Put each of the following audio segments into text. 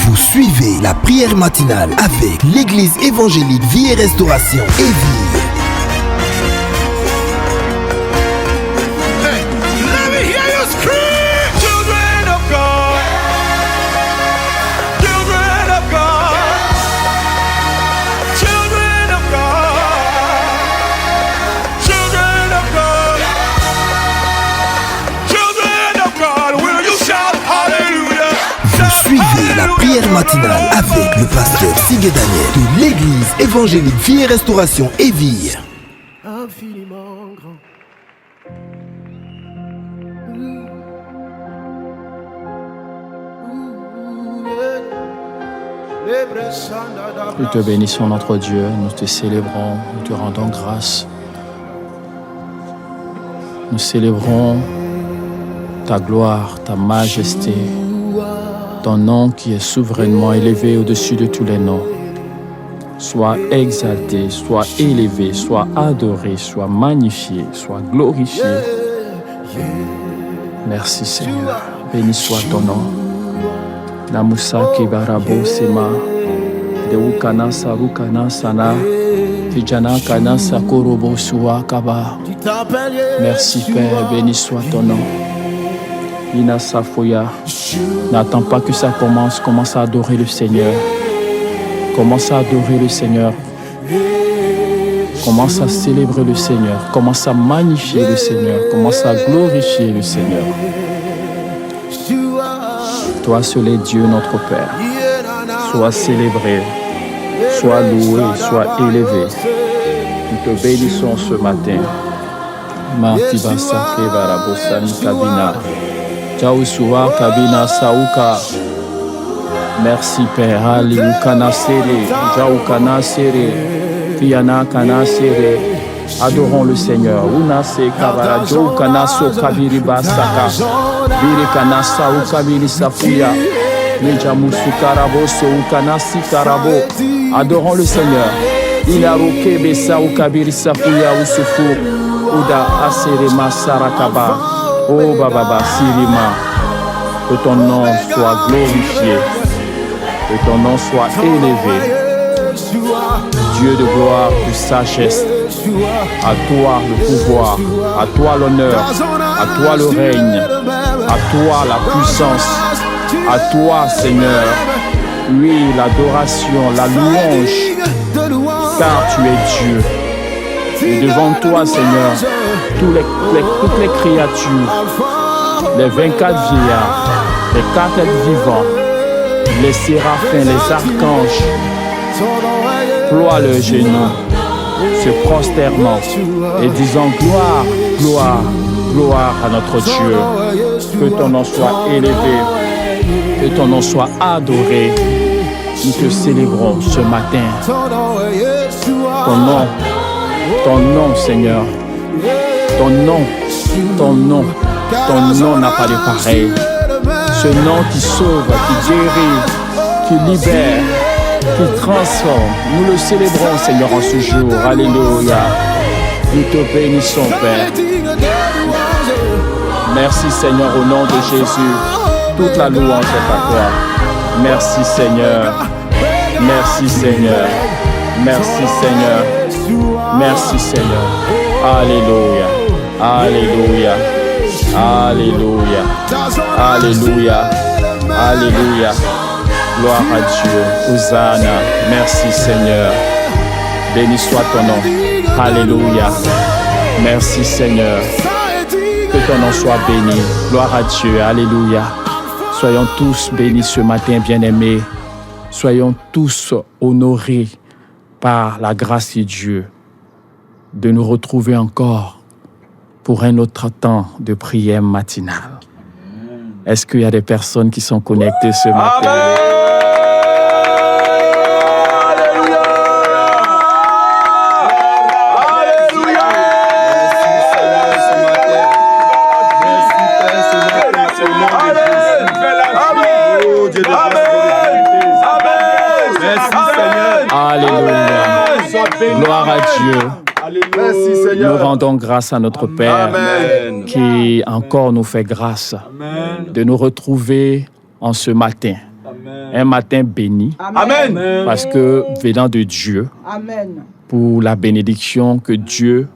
Vous suivez la prière matinale avec l'église évangélique Vie et Restauration Évire. Suivez la prière matinale avec le pasteur Sigue Daniel de l'église évangélique Vie et Restauration Évire. Infiniment grand. Nous te bénissons, notre Dieu, nous te célébrons, nous te rendons grâce. Nous célébrons ta gloire, ta majesté, ton nom qui est souverainement élevé au-dessus de tous les noms. Sois exalté, sois élevé, sois adoré, sois magnifié, sois glorifié. Merci Seigneur, béni soit ton nom. Namusa Kibarabo Sema, Deukana Sarukana Sana, Kijana Kana Sakorobo Suwa Kaba. Merci Père, béni soit ton nom. Ina Safoya, n'attends pas que ça commence à adorer le Seigneur. Commence à adorer le Seigneur. Commence à célébrer le Seigneur. Commence à magnifier le Seigneur. Commence à glorifier le Seigneur. Toi seul est Dieu notre Père. Sois célébré, sois loué, sois élevé. Nous te bénissons ce matin. Martiba Sake Barabosani Kabina. Jaousoua Kabina Saouka. Merci Père. Alléluia Sere. Jaoukana Sere. Fiana Kana Sere. Adorons le Seigneur. Unase Kabara. Jaoukana So Kabiriba Saka. Birikana Saouka Biri Safouya. Mejamusu Karabo Soukana Si Karabo. Adorons le Seigneur. Inaruke Besa Ukabiri Safouya Usufu. Uda Asere Masarakaba. Oh Baba Sirima, que ton nom soit glorifié, que ton nom soit élevé. Dieu de gloire, de sagesse, à toi le pouvoir, à toi l'honneur, à toi le règne, à toi la puissance, à toi Seigneur, oui l'adoration, la louange, car tu es Dieu. Et devant toi, Seigneur, toutes les créatures, les 24 vieillards, les 4 êtres vivants, les séraphins, les archanges, ploient leurs genoux, se prosternant et disant gloire, gloire, gloire à notre Dieu. Que ton nom soit élevé, que ton nom soit adoré. Nous te célébrons ce matin. Ton nom, Seigneur, ton nom n'a pas de pareil. Ce nom qui sauve, qui guérit, qui libère, qui transforme. Nous le célébrons, Seigneur, en ce jour. Alléluia. Nous te bénissons, Père. Merci, Seigneur, au nom de Jésus. Toute la louange est à toi. Merci, Seigneur. Merci, Seigneur. Merci, Seigneur. Merci Seigneur. Alléluia. Alléluia. Alléluia. Alléluia. Alléluia. Gloire à Dieu. Hosanna. Merci Seigneur. Béni soit ton nom. Alléluia. Merci Seigneur. Que ton nom soit béni. Gloire à Dieu. Alléluia. Soyons tous bénis ce matin, bien-aimés. Soyons tous honorés par la grâce de Dieu, de nous retrouver encore pour un autre temps de prière matinale. Est-ce qu'il y a des personnes qui sont connectées ce matin? Gloire à Dieu. Merci, Seigneur. Nous rendons grâce à notre Père qui encore nous fait grâce de nous retrouver en ce matin. Un matin béni. Amen. Parce que venant de Dieu, Amen. pour la bénédiction que Dieu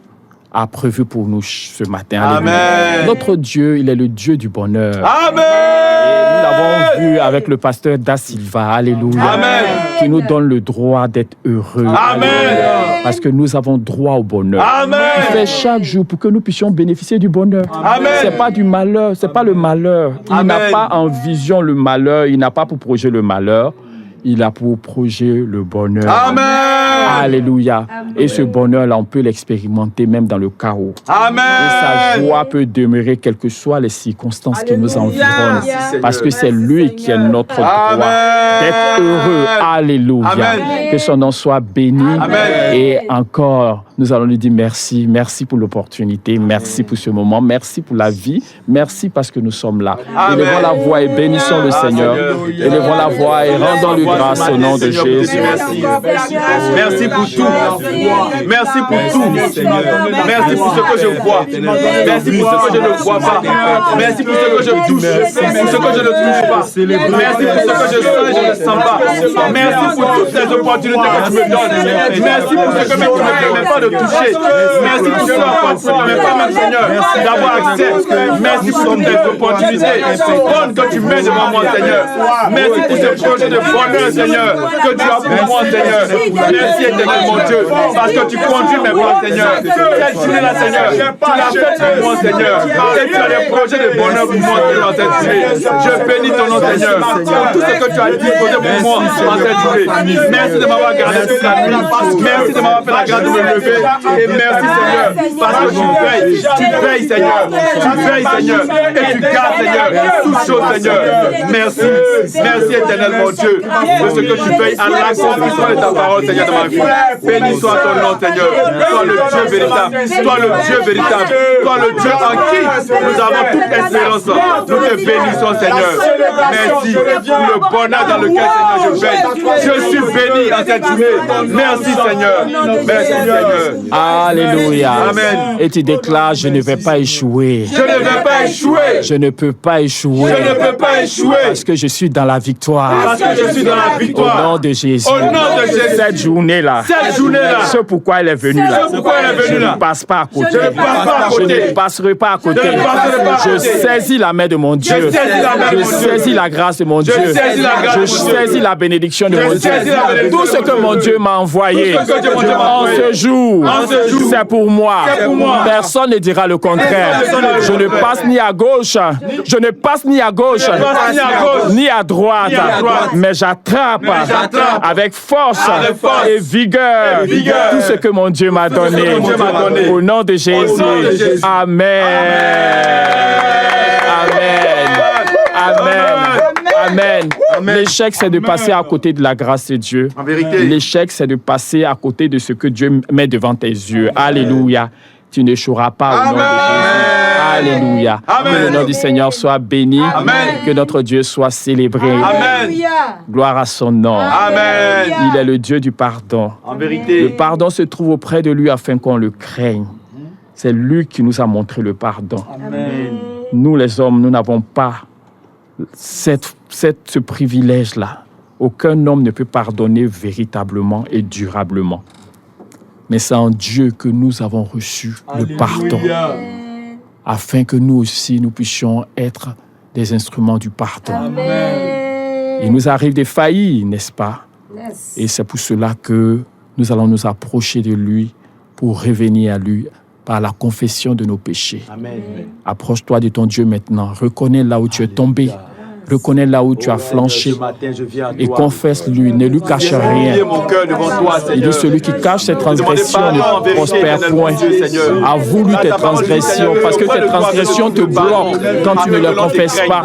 a prévue pour nous ce matin. Amen. Alléluia. Notre Dieu, il est le Dieu du bonheur. Amen. Et nous l'avons vu avec le pasteur Da Silva, alléluia, Amen. qui nous donne le droit d'être heureux. Amen. Parce que nous avons droit au bonheur. Amen. Il fait chaque jour pour que nous puissions bénéficier du bonheur. Amen. C'est pas du malheur, c'est pas le malheur. Il Amen. n'a pas en vision le malheur, il n'a pas pour projet le malheur. Il a pour projet le bonheur. Amen. Alléluia. Et ce bonheur-là, on peut l'expérimenter même dans le chaos. Amen. Et sa joie peut demeurer quelles que soient les circonstances qui nous Alléluia. environnent. Merci, Parce que c'est Seigneur. lui qui est notre droit Amen. d'être heureux. Alléluia. Amen. Que son nom soit béni. Amen. Et encore, nous allons lui dire merci. Merci pour l'opportunité. Merci pour ce moment. Merci pour la vie. Merci parce que nous sommes là. Amen. Élevons la voix et bénissons le Seigneur. Seigneur. Élevons la voix et rendons-lui grâce au nom de Seigneur, Jésus. merci. Merci pour tout. Merci pour tout. Merci pour ce que je vois. Merci pour ce que je ne vois pas. Merci pour ce que je touche. Pour ce que je ne touche pas. Merci pour ce que je sens et je ne sens pas. Merci pour toutes les opportunités que tu me donnes. Merci pour ce que tu ne me permets pas de toucher. Merci pour ce que tu ne me permets pas, même Seigneur, d'avoir accès. Merci pour toutes les opportunités bonnes que tu mets devant moi, Seigneur. Merci pour ce projet de bonheur, Seigneur, que tu as pour moi, Seigneur. Merci, éternel mon Dieu, parce que tu conduis mes pas, Seigneur. Cette journée-là, Seigneur, tu l'as faite pour moi, Seigneur. Et tu as des projets de bonheur pour moi, Seigneur, dans cette journée. Je bénis ton nom, Seigneur, pour tout ce que tu as disposé pour moi dans cette journée. Merci de m'avoir gardé toute la nuit. Merci de m'avoir fait la grâce de me lever. Et merci, Seigneur, parce que tu veilles, Seigneur. Tu veilles, Seigneur. Et tu gardes, Seigneur, toutes choses, Seigneur. Merci. Merci, éternel mon Dieu, de ce que tu veilles à l'accomplissement de ta parole, Seigneur, dans ma vie. Béni soit ton nom, Seigneur. Toi le Dieu véritable. Toi le Dieu véritable. Toi le Dieu en qui nous avons toute espérance. Nous te bénissons, Seigneur. Merci pour le bonheur dans lequel, Seigneur, je veille. Je suis béni en cette journée. Merci, Seigneur. Merci, Seigneur. Alléluia. Amen. Et tu déclares, je ne vais pas échouer. Je ne vais pas échouer. Je ne peux pas échouer. Je ne peux pas échouer. Parce que je suis dans la victoire. Parce que je suis dans la Au victoire. nom de Jésus. Au nom de Jésus. Cette journée-là. Cette journée-là. Ce pourquoi elle est venue là. Ce pourquoi elle est venue Je là. ne passe pas à côté. Je ne passe pas à Je côté. ne passerai pas à côté. Je ne passerai pas à Je côté. saisis la main de mon Dieu. saisis la main de Je mon Dieu. saisis la grâce de mon Dieu. saisis la grâce Je de mon Dieu. saisis la bénédiction de Je mon Dieu. saisis la bénédiction Tout ce de que mon mon Dieu. Dieu m'a envoyé Tout ce que Dieu m'a en envoyé. ce jour, En ce jour. c'est pour moi. C'est pour moi. Personne ne dira le contraire. Personne ne dira le Je ne contraire. passe ni à gauche. Je ne passe ni à gauche. Je ne passe ni à gauche. Ni à droite. Ni à droite. Mais j'attrape avec force Avec force et vigueur et vigueur tout ce que mon Dieu m'a donné. que mon Dieu m'a donné. Au nom de Jésus. nom de Jésus. Amen. Amen. Amen. L'échec, c'est de passer à côté de la grâce de Dieu. En vérité. L'échec, c'est de passer à côté de ce que Dieu met devant tes yeux. Alléluia. Tu n'échoueras pas au nom de Jésus. Alléluia. Amen. Que le nom du Seigneur soit béni. Amen. Que notre Dieu soit célébré. Amen. Gloire à son nom. Amen. Il est le Dieu du pardon. En vérité. Le pardon se trouve auprès de lui afin qu'on le craigne. C'est lui qui nous a montré le pardon. Amen. Nous, les hommes, nous n'avons pas ce privilège-là. Aucun homme ne peut pardonner véritablement et durablement. Mais c'est en Dieu que nous avons reçu le pardon, afin que nous aussi, nous puissions être des instruments du pardon. Il nous arrive de faillir, n'est-ce pas? Et c'est pour cela que nous allons nous approcher de lui pour revenir à lui par la confession de nos péchés. Amen. Approche-toi de ton Dieu maintenant. Reconnais là où tu es tombé. Reconnais là où tu as flanché et confesse-lui, ne lui cache rien. Il dit celui qui cache ses transgressions ne prospère point. Avoue-lui tes transgressions parce que tes transgressions te bloquent quand tu ne les confesses pas.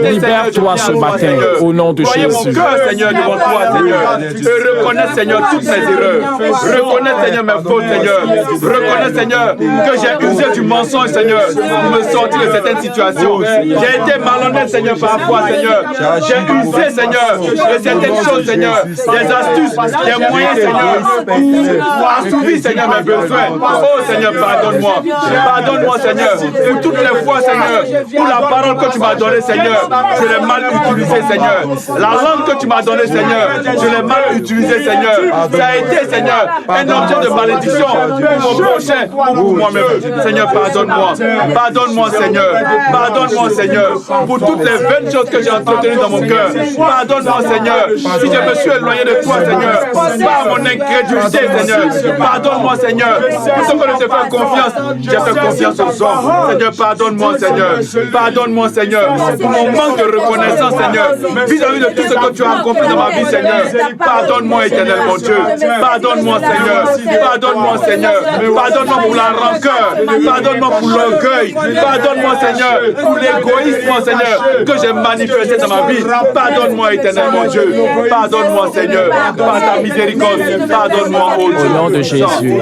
Libère-toi ce matin au nom de Jésus. Mon cœur, Seigneur, devant toi, Seigneur. Et reconnais, Seigneur, toutes mes erreurs. Reconnais, Seigneur, mes fautes, Seigneur. Reconnais, Seigneur, que j'ai usé du mensonge, Seigneur, pour me sortir de certaines situations. J'ai été malhonnête, Seigneur, par certaines fois, Seigneur, j'ai usé, Seigneur, de certaines choses, Seigneur, des astuces, des moyens, Seigneur, pour assouvir, Seigneur, mes besoins. Oh, Seigneur, pardonne-moi. Pardonne-moi, Seigneur, pour toutes les fois, Seigneur, pour la parole que tu m'as donnée, Seigneur, je l'ai mal utilisée, Seigneur. La langue que tu m'as donnée, Seigneur, je l'ai mal utilisée, Seigneur. Ça a été, Seigneur, un objet de malédiction pour mon prochain, pour moi-même. Seigneur, pardonne-moi. Pardonne-moi, Seigneur. Pardonne-moi, Seigneur, pour toutes les vaines choses que j'ai entretenues dans mon cœur. Pardonne-moi, Seigneur, si je me suis éloigné de toi, Seigneur, par mon incrédulité, Seigneur. Pardonne-moi, Seigneur. Plutôt que de te faire confiance, j'ai fait confiance aux hommes. Seigneur, pardonne-moi, Seigneur. Pardonne-moi, Seigneur, pour mon manque de reconnaissance, Seigneur, vis-à-vis de tout ce que tu as accompli dans ma vie, Seigneur. Pardonne-moi, éternel mon Dieu. Pardonne-moi, Seigneur. Pardonne-moi, Seigneur. Pardonne-moi pour la rancœur. Pardonne-moi pour l'orgueil. Pardonne-moi, Seigneur, pour l'égoïsme, Seigneur, que j'ai manifesté dans ma vie. Pardonne-moi, éternel mon Dieu. Pardonne-moi, Seigneur, par ta miséricorde. Pardonne-moi, oh Dieu. Au nom de Jésus,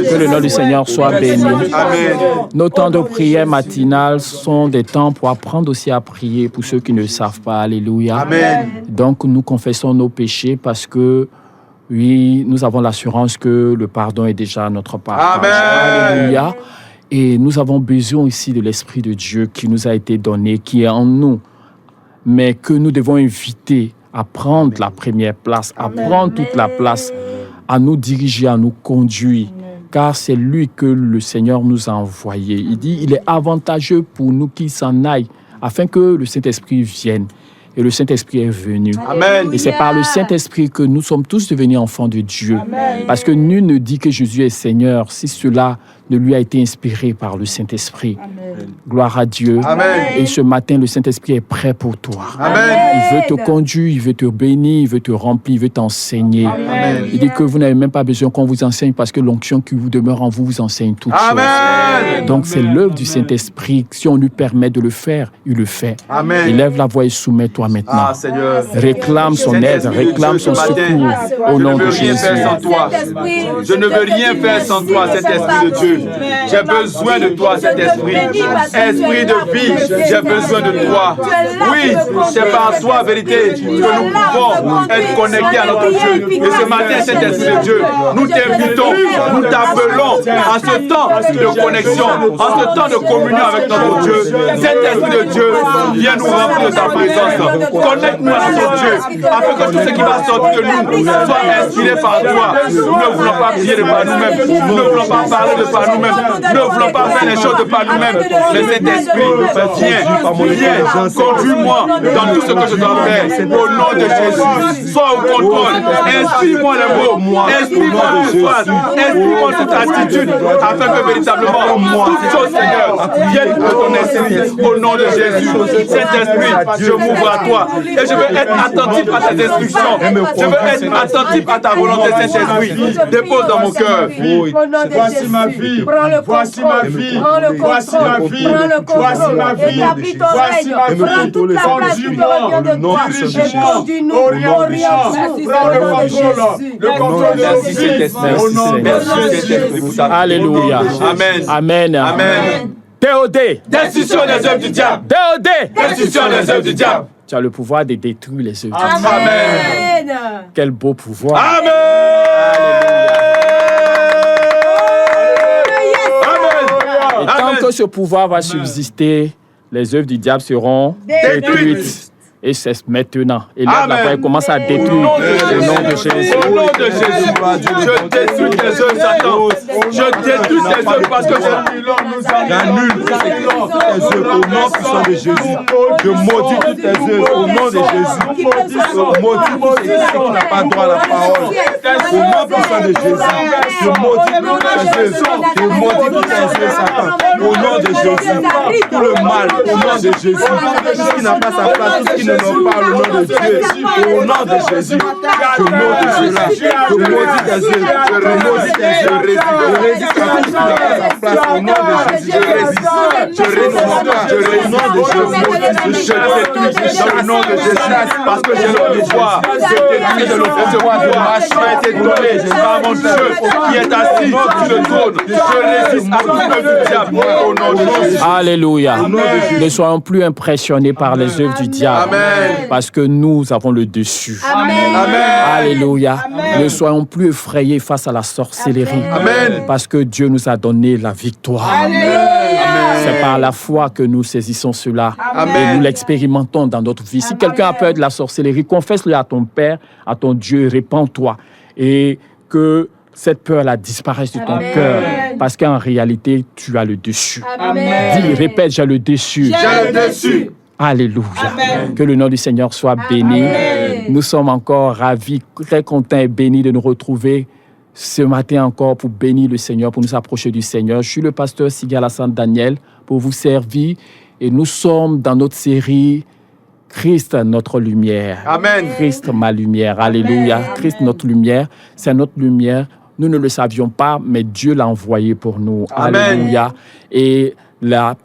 que le nom du Seigneur soit béni. Amen. Nos temps de prière matinale sont des temps pour apprendre aussi à prier pour ceux qui ne savent pas. Alléluia. Amen. Donc, nous confessons nos péchés parce que, oui, nous avons l'assurance que le pardon est déjà notre part. Amen. Alléluia. Et nous avons besoin aussi de l'Esprit de Dieu qui nous a été donné, qui est en nous, mais que nous devons inviter à prendre la première place, à prendre toute la place, à nous diriger, à nous conduire, car c'est lui que le Seigneur nous a envoyé. Il dit, il est avantageux pour nous qu'il s'en aille, afin que le Saint-Esprit vienne. Et le Saint-Esprit est venu. Amen. Et c'est par le Saint-Esprit que nous sommes tous devenus enfants de Dieu. Amen. Parce que nul ne dit que Jésus est Seigneur si cela ne lui a été inspiré par le Saint-Esprit. Amen. Gloire à Dieu. Amen. Et ce matin, le Saint-Esprit est prêt pour toi. Amen. Il veut te conduire, il veut te bénir, il veut te remplir, il veut t'enseigner. Amen. Il dit que vous n'avez même pas besoin qu'on vous enseigne parce que l'onction qui vous demeure en vous vous enseigne toutes Amen. choses. Donc c'est l'œuvre du Saint-Esprit. Si on lui permet de le faire, il le fait. Amen. Élève la voix et soumets-toi maintenant. Ah, Seigneur. Réclame son aide, réclame son secours au nom de Je ne veux rien Jésus. faire sans toi. Je ne veux rien faire sans toi, cet esprit de Dieu. J'ai besoin de toi, cet esprit. Esprit de vie, j'ai besoin de toi. Oui, c'est par toi, vérité, que nous pouvons être connectés à notre Dieu. Et ce matin, cet esprit de Dieu, nous t'invitons, nous t'appelons à ce temps de connexion, en ce temps de communion avec notre Dieu. Cet esprit de Dieu, viens nous remplir de ta présence. Connecte-nous à notre Dieu, afin que tout ce qui va sortir de nous soit inspiré par toi. Nous ne voulons pas prier de par nous-mêmes, nous ne voulons pas parler de par nous-mêmes, nous ne voulons pas faire les choses de par nous-mêmes. Mais cet esprit, viens, conduis-moi dans tout ce que je dois faire. Au nom de Jésus, sois au contrôle. Inspire-moi les mots, inspire-moi toute phrase, inspire-moi toute attitude, afin que véritablement, toutes choses, Seigneur, viennent de ton esprit. Au nom de Jésus, Saint-Esprit, je m'ouvre à toi. Et je veux être attentif à tes instructions. Je veux être attentif à ta volonté, Saint-Esprit. Dépose dans mon cœur. Voici ma vie. Voici ma vie. Voici ma vie. Voici ma vie. Voici ma vie. Conduis-moi. Dirige-moi. Orient. Prends le contrôle. Le contrôle de nos vies. Au nom de Jésus. Alléluia. Amen. Amen. Amen. Théodé. Destruction des œuvres du diable. Théodé. Destruction des œuvres du diable. Tu as le pouvoir de détruire les œuvres. Amen. Quel beau pouvoir. Amen. Et tant que ce pouvoir va subsister, les œuvres du diable seront détruites. Et c'est maintenant. Et là, la voix commence à détruire. Au nom de Jésus. Au nom de Jésus. Je détruis tes œuvres, Satan. Je détruis tes œuvres parce que j'annule toutes tes œuvres au nom puissant de Jésus. Je maudis toutes tes œuvres au nom de Jésus. Je maudis tout ce qui n'a pas droit à la parole. Au nom puissant de Jésus. Je maudis toutes tes œuvres. Je maudis toutes tes œuvres, Satan. Au nom de Jésus. Tout le mal, au nom de Jésus. Tout ce qui n'a pas sa place, tout ce qui ne nomme pas le nom de Dieu, au nom de Jésus, je maudis cela, je maudis tes œuvres, je maudis tes œuvres, je résiste à tout ce qui n'a pas sa place, au nom de Jésus, je résiste, je renonce pas, au nom de Jésus, je détruis dans le nom de Jésus, parce que j'ai le pouvoir, je détruis le pouvoir de ma chair a été donné par mon Dieu qui est assis sur le trône, je résiste à tout le diable, au nom de Jésus. Alléluia. Ne soyons plus impressionnés par les œuvres du diable. Amen. Parce que nous avons le dessus. Amen. Amen. Alléluia. Ne soyons plus effrayés face à la sorcellerie. Amen. Parce que Dieu nous a donné la victoire. C'est par la foi que nous saisissons cela. Amen. Et nous l'expérimentons dans notre vie. Si quelqu'un a peur de la sorcellerie, confesse-le à ton Père, à ton Dieu, répands-toi. Et que cette peur-là disparaisse de ton cœur. Parce qu'en réalité, tu as le dessus. Amen. Dis, répète, j'ai le dessus. J'ai le dessus. Alléluia. Amen. Que le nom du Seigneur soit béni. Amen. Nous sommes encore ravis, très contents et bénis de nous retrouver ce matin encore pour bénir le Seigneur, pour nous approcher du Seigneur. Je suis le pasteur Siga Alassane Daniel pour vous servir et nous sommes dans notre série Christ, notre lumière. Amen. Christ, ma lumière. Alléluia. Amen. Christ, notre lumière. C'est notre lumière. Nous ne le savions pas, mais Dieu l'a envoyé pour nous. Amen. Alléluia. Et la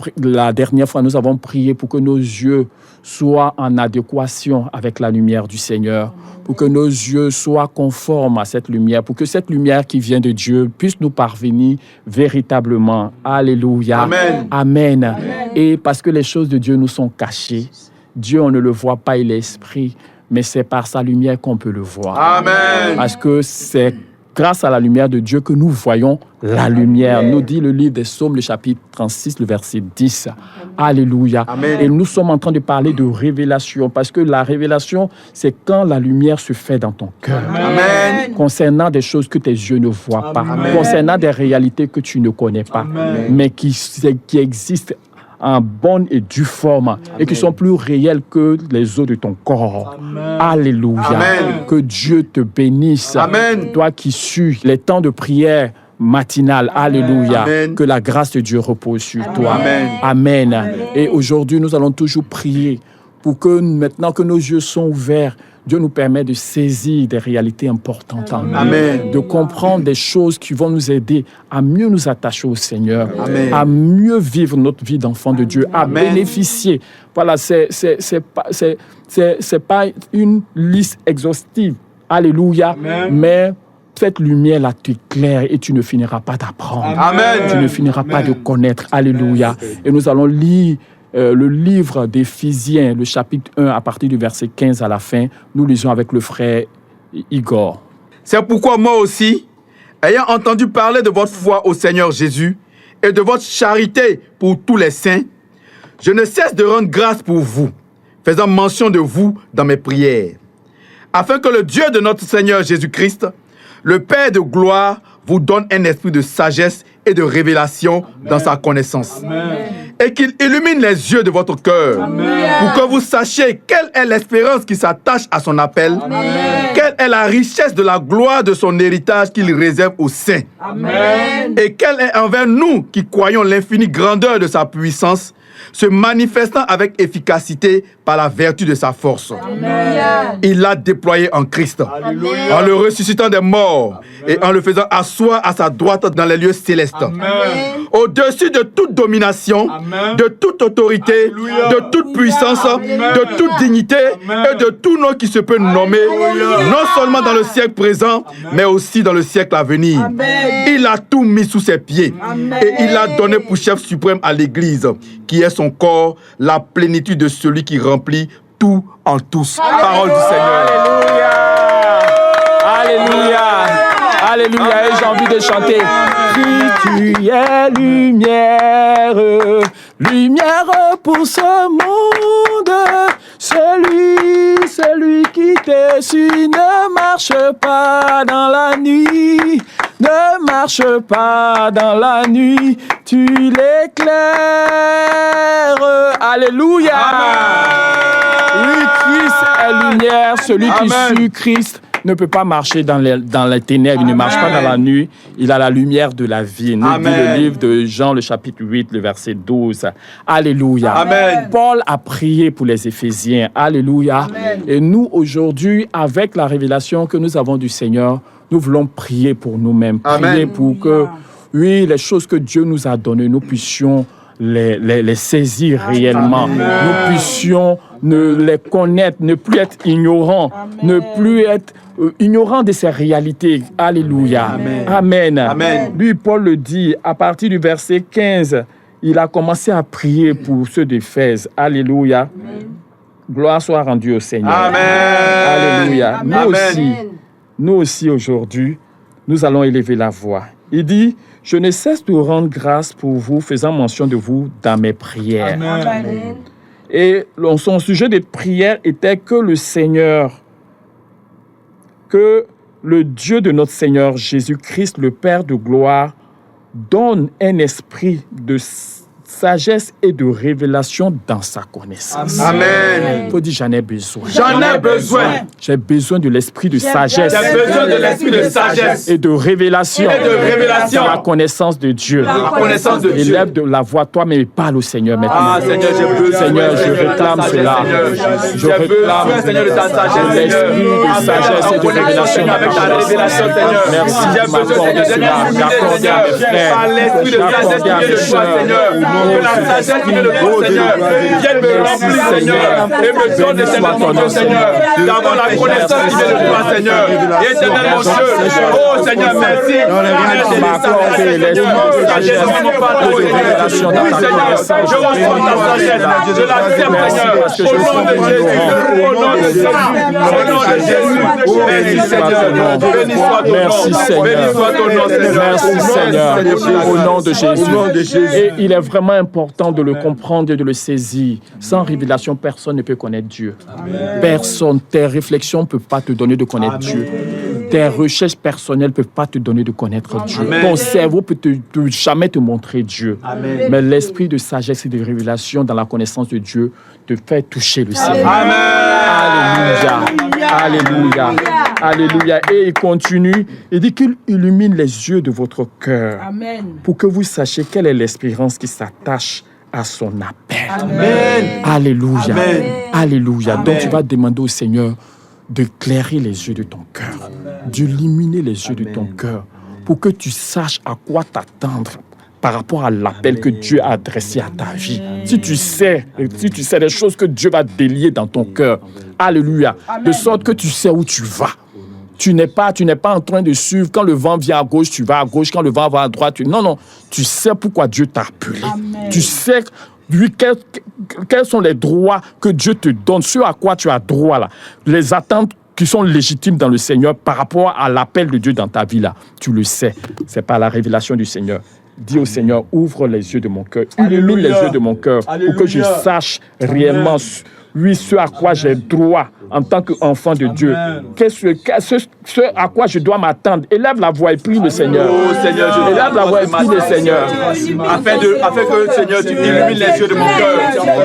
dernière fois, nous avons prié pour que nos yeux soient en adéquation avec la lumière du Seigneur, pour que nos yeux soient conformes à cette lumière, pour que cette lumière qui vient de Dieu puisse nous parvenir véritablement. Alléluia. Amen. Amen. Amen. Et parce que les choses de Dieu nous sont cachées, Dieu, on ne le voit pas, il est esprit, mais c'est par sa lumière qu'on peut le voir. Amen. Parce que c'est grâce à la lumière de Dieu que nous voyons la lumière. Nous dit le livre des Psaumes, le chapitre 36, le verset 10. Alléluia. Amen. Et nous sommes en train de parler de révélation, parce que la révélation, c'est quand la lumière se fait dans ton cœur. Amen. Concernant des choses que tes yeux ne voient pas, Amen. concernant des réalités que tu ne connais pas, Amen. mais qui existent en bonne et due forme. Amen. Et qui sont plus réels que les os de ton corps. Amen. Alléluia. Amen. Que Dieu te bénisse. Amen. Toi qui suis les temps de prière matinale. Alléluia. Amen. Que la grâce de Dieu repose sur toi. Amen. Amen. Amen. Et aujourd'hui, nous allons toujours prier pour que maintenant que nos yeux sont ouverts, Dieu nous permet de saisir des réalités importantes en nous, Amen. de comprendre des choses qui vont nous aider à mieux nous attacher au Seigneur, Amen. à mieux vivre notre vie d'enfant de Dieu, à Amen. bénéficier. Voilà, c'est pas une liste exhaustive. Alléluia. Amen. Mais cette lumière-là t'éclaire et tu ne finiras pas d'apprendre. Amen. Tu ne finiras pas de connaître. Alléluia. Et nous allons lire le livre d'Éphésiens, le chapitre 1, à partir du verset 15 à la fin. Nous lisons avec le frère Igor. C'est pourquoi moi aussi, ayant entendu parler de votre foi au Seigneur Jésus et de votre charité pour tous les saints, je ne cesse de rendre grâce pour vous, faisant mention de vous dans mes prières, afin que le Dieu de notre Seigneur Jésus-Christ, le Père de gloire, vous donne un esprit de sagesse et de révélation dans sa connaissance. Amen. Et qu'il illumine les yeux de votre cœur pour que vous sachiez quelle est l'espérance qui s'attache à son appel, Amen. Quelle est la richesse de la gloire de son héritage qu'il réserve aux saints, Amen. Et quelle est envers nous qui croyons l'infinie grandeur de sa puissance, se manifestant avec efficacité par la vertu de sa force. Amen. Il l'a déployé en Christ, Alléluia. En le ressuscitant des morts, Amen. Et en le faisant asseoir à sa droite dans les lieux célestes, Amen. Au-dessus de toute domination, Amen. De toute autorité, Alléluia. De toute puissance, Amen. De toute dignité, Amen. Et de tout nom qui se peut nommer, Alléluia. Non seulement dans le siècle présent, Amen. Mais aussi dans le siècle à venir. Amen. Il a tout mis sous ses pieds, Amen. Et il l'a donné pour chef suprême à l'Église, qui est son corps, la plénitude de celui qui remplit tout en tous. Alléluia. Parole du Seigneur. Alléluia. Alléluia. Et j'ai envie de chanter. Tu es lumière, lumière pour ce monde. Celui qui te suit ne marche pas dans la nuit. Ne marche pas dans la nuit, tu l'éclaires. Alléluia. Amen. Oui, Christ est lumière, celui Amen. Qui suit Christ ne peut pas marcher dans les ténèbres, il ne marche pas dans la nuit, il a la lumière de la vie. Nous dit le livre de Jean, le chapitre 8, le verset 12. Alléluia. Amen. Paul a prié pour les Éphésiens. Alléluia. Amen. Et nous, aujourd'hui, avec la révélation que nous avons du Seigneur, nous voulons prier pour nous-mêmes. Prier pour que, oui, les choses que Dieu nous a données, nous puissions les saisir réellement. Amen. Nous puissions les connaître, ne plus être ignorants, ne plus être ignorants de ces réalités. Alléluia. Amen. Amen. Amen. Lui, Paul le dit, à partir du verset 15, il a commencé à prier pour ceux d'Éphèse. Alléluia. Amen. Gloire soit rendue au Seigneur. Amen. Alléluia. Amen. Nous aussi aujourd'hui, nous allons élever la voix. Il dit, je ne cesse de rendre grâce pour vous, faisant mention de vous dans mes prières. Amen. Et son sujet de prière était que le Seigneur, que le Dieu de notre Seigneur Jésus-Christ, le Père de gloire, donne un esprit de sagesse et de révélation dans sa connaissance. Amen. Il faut dire, j'en ai besoin. J'en ai besoin. J'ai besoin de l'esprit de sagesse. J'ai besoin de l'esprit de sagesse. Et de révélation. Et de révélation. Dans la connaissance de Dieu. La connaissance de Dieu. Élève de la voix, toi, mais parle au Seigneur maintenant. Ah, Seigneur, j'ai besoin. Seigneur, je réclame cela. Je réclame, Seigneur, de ta sagesse, l'esprit de sagesse et de révélation. Avec ta révélation, Seigneur. Merci de m'accorder cela. D'accorder à mes frères. Par l'esprit de sagesse qui vient de toi, Seigneur. Que la sagesse qui vient de toi, Seigneur, vienne me remplir, Seigneur, et me donne éternellement Dieu, Seigneur, d'avoir la connaissance qui vient de toi, Seigneur. Et éternellement Dieu, oh Seigneur, merci. Merci, m'accorder l'esprit de révélation dans ta connaissance. Je reçois ta sagesse, je l'accepte, Seigneur, au nom de Jésus, au nom de Jésus, au nom de Jésus. Merci, Seigneur. Béni soit ton nom. Merci, Seigneur. Béni soit ton nom, Seigneur. Merci, Seigneur. Au nom de Jésus. Et il est vraiment important de le comprendre et de le saisir. Sans révélation, personne ne peut connaître Dieu. Amen. Personne. Tes réflexions ne peuvent pas te donner de connaître Dieu. Tes recherches personnelles ne peuvent pas te donner de connaître Dieu. Amen. Ton cerveau peut jamais te montrer Dieu. Amen. Mais l'esprit de sagesse et de révélation dans la connaissance de Dieu te fait toucher le Seigneur. Alléluia. Alléluia. Alléluia. Et il continue. Il dit qu'il illumine les yeux de votre cœur. Amen. Pour que vous sachiez quelle est l'espérance qui s'attache à son appel. Amen. Alléluia. Amen. Alléluia. Amen. Donc tu vas demander au Seigneur d'éclairer les yeux de ton cœur, d'illuminer les yeux de ton cœur, pour que tu saches à quoi t'attendre par rapport à l'appel que Dieu a adressé à ta vie. Si tu sais les choses que Dieu va délier dans ton cœur, alléluia, de sorte que tu sais où tu vas. Tu n'es pas en train de suivre. Quand le vent vient à gauche, tu vas à gauche. Quand le vent va à droite, non. Tu sais pourquoi Dieu t'a appelé. Amen. Tu sais quels sont les droits que Dieu te donne, ce à quoi tu as droit là. Les attentes qui sont légitimes dans le Seigneur par rapport à l'appel de Dieu dans ta vie là. Tu le sais. C'est par la révélation du Seigneur. Dis au Seigneur, ouvre les yeux de mon cœur. Illumine les yeux de mon cœur pour que je sache réellement ce à quoi j'ai droit en tant qu'enfant de Dieu. Ce à quoi je dois m'attendre. Élève la voix et prie le Seigneur. Oh Seigneur, je élève la voix et prie le Seigneur. Afin que Seigneur, tu illumines les yeux de mon cœur.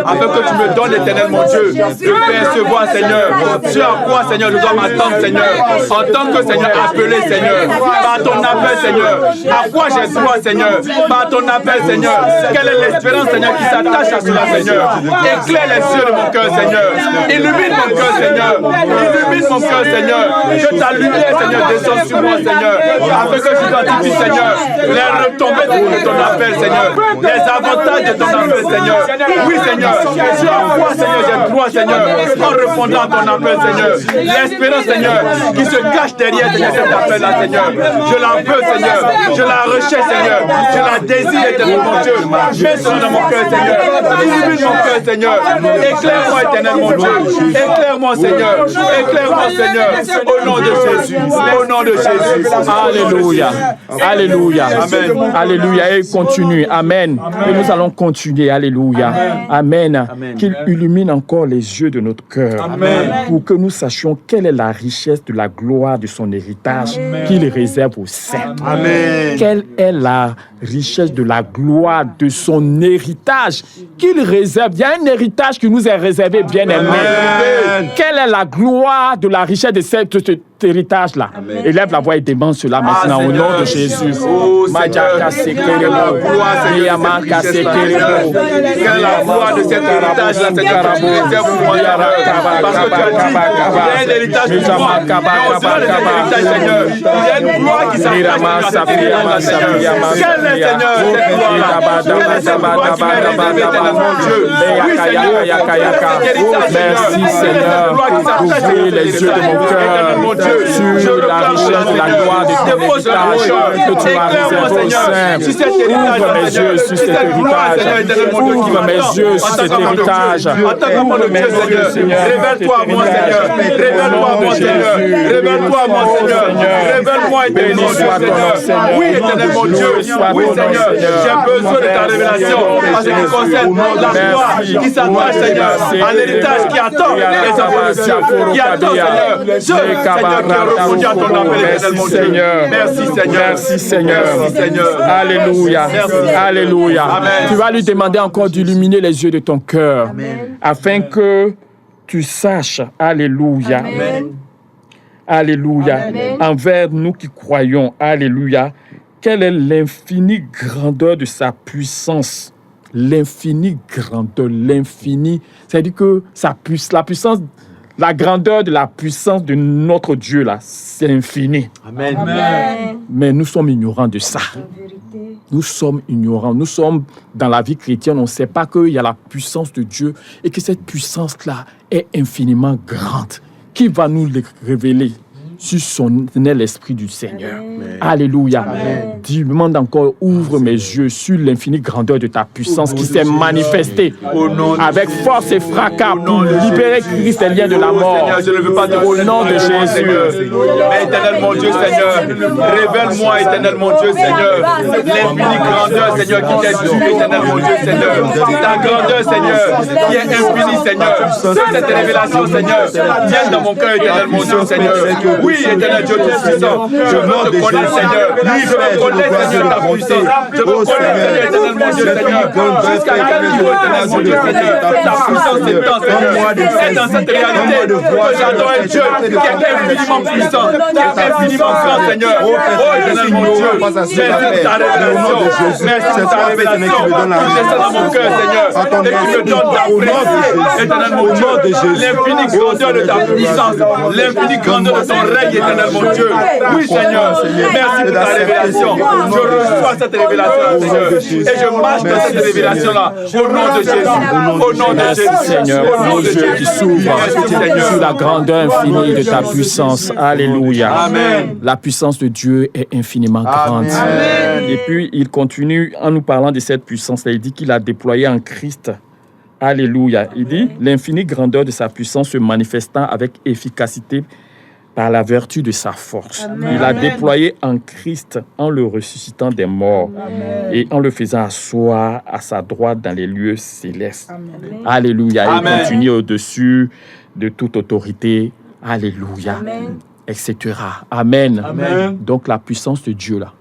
Afin que tu me donnes l'éternel, mon Dieu, de percevoir, Seigneur, ce à quoi, Seigneur, je dois m'attendre, Seigneur. En tant que Seigneur appelé, Seigneur, par ton appel, Seigneur. À quoi j'ai droit, Seigneur, par ton appel, Seigneur. Quelle est l'espérance, Seigneur, qui s'attache à cela, Seigneur. Éclaire les yeux de mon cœur, Seigneur. Illumine mon cœur, Seigneur. Illumine mon cœur, Seigneur. Que ta lumière, Seigneur, descende sur moi, Seigneur. Afin que je identifie, Seigneur, les retombées de ton appel, Seigneur. Les avantages de ton appel, Seigneur. Oui, Seigneur. Tu as quoi, Seigneur, j'ai droit, Seigneur, en répondant à ton appel, Seigneur. L'espérance, Seigneur, qui se cache derrière, Seigneur, cet appel-là, Seigneur. Je la veux, Seigneur. Je la recherche, Seigneur. Je la désire, éternel, mon Dieu. Mets cela dans mon cœur, Seigneur. Illumine mon cœur, Seigneur. Éclaire-moi, éternel, mon Dieu. Éclaire-moi, Seigneur. Éclaire-moi, Seigneur. Au nom de Jésus. Au nom de Jésus. Alléluia. Alléluia. Amen. Alléluia. Et continue. Amen. Et nous allons continuer. Alléluia. Amen. Qu'il illumine encore les yeux de notre cœur. Pour que nous sachions quelle est la richesse de la gloire de son héritage qu'il réserve aux saints. Amen. Quelle est la richesse de la gloire de son héritage qu'il réserve. Il y a un héritage qui nous est réservé, bien-aimés. Quelle est la gloire de la richesse de héritage-là. Élève la voix et demande cela maintenant au nom de Jésus. Quelle la voix de cet héritage-là, Seigneur, que tu réserves pour moi, parce que tu as dit, il y a un héritage pour moi, mais au-delà de cet héritage, Seigneur, il y a une gloire qui s'attache à Seigneur. Quelle est, Seigneur, cette gloire-là? Quelle est cette gloire qui m'est réservée, éternellement Dieu? Oui, Seigneur, merci Seigneur d'ouvrir les yeux de mon cœur sur la richesse de la gloire de ton héritage que tu m'as réservé au sein. Ouvre mes yeux sur cet héritage. Ouvre mes yeux sur cet héritage. Ouvre mes yeux, Seigneur. Révèle-toi à moi, Seigneur. Révèle-toi à moi, Seigneur. Révèle-toi à moi, Seigneur. Révèle-moi, éternellement Seigneur. Oui, éternellement Dieu. Oui, Seigneur. J'ai besoin de ta révélation en ce qui concerne la gloire qui s'attache, Seigneur, à l'héritage qui attend les enfants de Dieu. Qui attend, Seigneur. Seigneur, qui a répondu à ton appel, éternellement Dieu. Merci, Seigneur. Merci, Seigneur. Merci, Seigneur. Alléluia. Alléluia. Tu vas lui demander encore d'illuminer les yeux de ton cœur afin que tu saches, alléluia, alléluia, envers nous qui croyons, alléluia, quelle est l'infinie grandeur de sa puissance. L'infinie grandeur, l'infini, c'est-à-dire que la puissance, la grandeur de la puissance de notre Dieu, là, c'est infini. Amen. Mais nous sommes ignorants de ça. Nous sommes ignorants. Nous sommes dans la vie chrétienne, on ne sait pas qu'il y a la puissance de Dieu et que cette puissance-là est infiniment grande. Qui va nous le révéler? Si son est l'Esprit du Seigneur. Amen. Alléluia. Demande encore, ouvre mes yeux sur l'infinie grandeur de ta puissance qui s'est manifestée avec force et fracas pour libérer Christ des liens de la mort. Seigneur, je ne veux pas te au nom de Jésus. Mais éternel mon Dieu, Seigneur, révèle-moi, éternel mon Dieu, Seigneur, l'infinie grandeur, Seigneur, qui t'est due, éternel mon Dieu, Seigneur. Ta grandeur, Seigneur, qui est infinie, Seigneur. Cette révélation, Seigneur, vienne dans mon cœur, éternel mon Dieu, Seigneur. Oui, éternel Dieu Tout-Puissant, je veux te connaître, Seigneur. Je veux connaître, Seigneur, ta puissance. Je veux connaître, éternel mon Dieu, Seigneur. Jusqu'à quel niveau, éternel mon Dieu, Seigneur, ta puissance s'étend, Seigneur. Et dans cette réalité, que j'adore un Dieu qui est infiniment puissant, qui est infiniment grand, Seigneur. Oh, éternel mon Dieu, merci pour ta révélation. Merci pour ta révélation. Tu descends dans mon cœur, Seigneur. Et tu me donnes ta présence, éternel mon Dieu. L'infinie grandeur de ta puissance, l'infinie grandeur de ton règne, éternel mon Dieu. Oui, Seigneur. Merci pour ta révélation. Je reçois cette révélation, Seigneur. Et je marche dans cette révélation-là. Au nom de Jésus. Au nom de Jésus. Seigneur, nos yeux qui s'ouvrent sur la grandeur infinie de ta puissance. Alléluia. Amen. La puissance de Dieu est infiniment grande. Amen. Et puis, il continue en nous parlant de cette puissance-là. Il dit qu'il a déployé en Christ. Alléluia. Il dit, l'infinie grandeur de sa puissance se manifestant avec efficacité par la vertu de sa force. Amen. Il a déployé en Christ en le ressuscitant des morts. Amen. Et en le faisant asseoir à sa droite dans les lieux célestes. Amen. Alléluia. Amen. Il continue au-dessus de toute autorité. Alléluia. Amen. Etc. Amen. Amen. Donc la puissance de Dieu, là,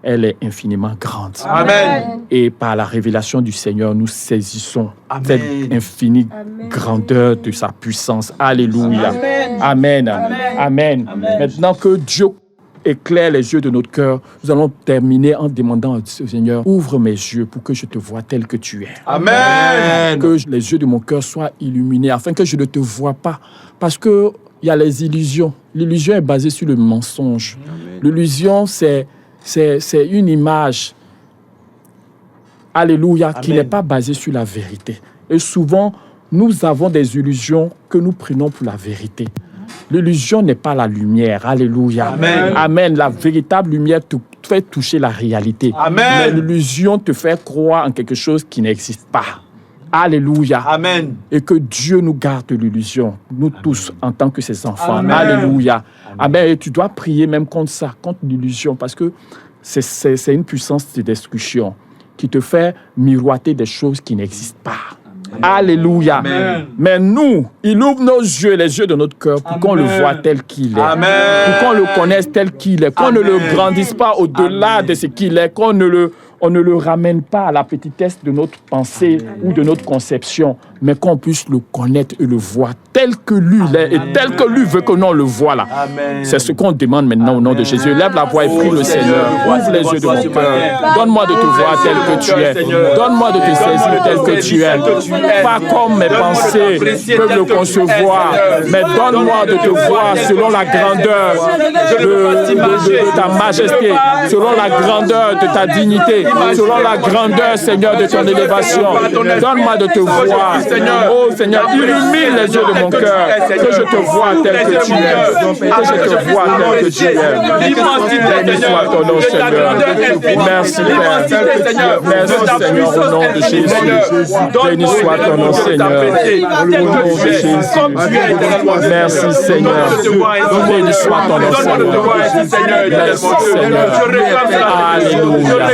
elle est infiniment grande. Amen. Et par la révélation du Seigneur, nous saisissons cette infinie grandeur de sa puissance. Alléluia. Amen. Amen. Amen. Maintenant que Dieu éclaire les yeux de notre cœur, nous allons terminer en demandant au Seigneur, ouvre mes yeux pour que je te voie tel que tu es. Amen. Que les yeux de mon cœur soient illuminés afin que je ne te vois pas. Parce que il y a les illusions. L'illusion est basée sur le mensonge. Amen. L'illusion, c'est une image, alléluia, qui n'est pas basée sur la vérité. Et souvent, nous avons des illusions que nous prenons pour la vérité. L'illusion n'est pas la lumière, alléluia. Amen. Amen. La véritable lumière te fait toucher la réalité. Amen. Mais l'illusion te fait croire en quelque chose qui n'existe pas. Alléluia. Amen. Et que Dieu nous garde l'illusion, nous tous, en tant que ses enfants. Amen. Alléluia. Amen. Et tu dois prier même contre ça, contre l'illusion, parce que c'est une puissance de destruction qui te fait miroiter des choses qui n'existent pas. Amen. Alléluia. Amen. Mais nous, il ouvre nos yeux, les yeux de notre cœur, pour qu'on le voie tel qu'il est. Amen. Pour qu'on le connaisse tel qu'il est. Qu'on ne le grandisse pas au-delà de ce qu'il est. Qu'on ne le on ne le ramène pas à la petitesse de notre pensée ou de notre conception, mais qu'on puisse le connaître et le voir tel que lui est et tel que lui veut que l'on le voit là. C'est ce qu'on demande maintenant au nom de Jésus. Lève la voix et prie le Seigneur. Ouvre les yeux de mon cœur. Donne-moi de te voir tel que tu es. Donne-moi de te saisir tel que tu es. Pas comme mes pensées peuvent le concevoir, mais donne-moi de te voir selon la grandeur de ta majesté, selon la grandeur de ta dignité, selon la grandeur, Seigneur, de ton élévation. Donne-moi de te voir. Oh Seigneur, illumine les yeux de mon cœur, que je te vois tel que tu es, que je te vois tel que tu es. Béni soit ton nom, Seigneur. Merci, Père. Merci, Seigneur, au nom de Jésus. Béni soit ton nom, Seigneur. Au nom de Jésus. Merci, Seigneur. Béni soit ton nom, Seigneur. Merci, Seigneur. Alléluia.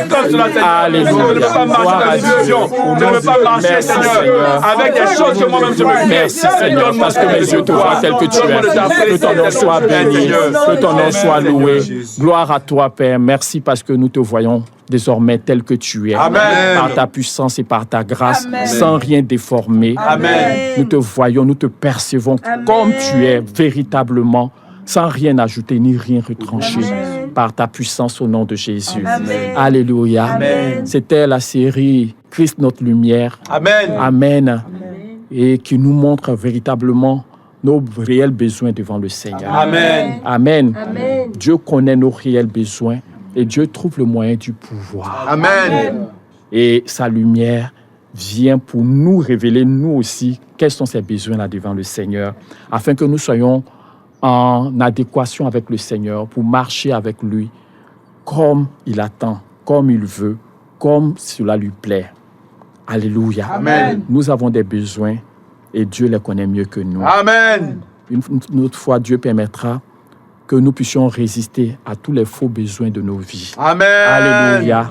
Alléluia. Gloire à Dieu. Je ne veux pas marcher, Seigneur, avec des choses que moi-même je me fais. Merci, Seigneur, parce que mes yeux te voient tel que tu es. Que ton nom soit béni, que ton nom soit loué. Gloire à toi, Père. Merci parce que nous te voyons désormais tel que tu es. Amen. Par ta puissance et par ta grâce, Amen. sans rien déformer. Amen. Nous te voyons, nous te percevons comme tu es véritablement, sans rien ajouter ni rien retrancher. Par ta puissance au nom de Jésus. Amen. Alléluia. Amen. C'était la série Christ notre lumière. Amen. Amen. Et qui nous montre véritablement nos réels besoins devant le Seigneur. Amen. Amen. Amen. Dieu connaît nos réels besoins et Dieu trouve le moyen du pouvoir. Amen. Et sa lumière vient pour nous révéler, nous aussi, quels sont ces besoins-là devant le Seigneur, afin que nous soyons en adéquation avec le Seigneur, pour marcher avec lui comme il attend, comme il veut, comme cela lui plaît. Alléluia. Amen. Nous avons des besoins et Dieu les connaît mieux que nous. Amen. Une autre fois, Dieu permettra que nous puissions résister à tous les faux besoins de nos vies. Amen. Alléluia.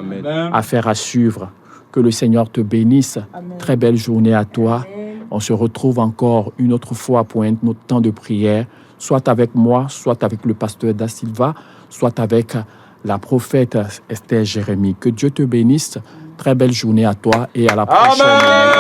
Affaire à suivre. Que le Seigneur te bénisse. Très belle journée à toi. On se retrouve encore une autre fois pour notre temps de prière, soit avec moi, soit avec le pasteur Da Silva, soit avec la prophète Esther Jérémie. Que Dieu te bénisse. Très belle journée à toi et à la prochaine. Amen.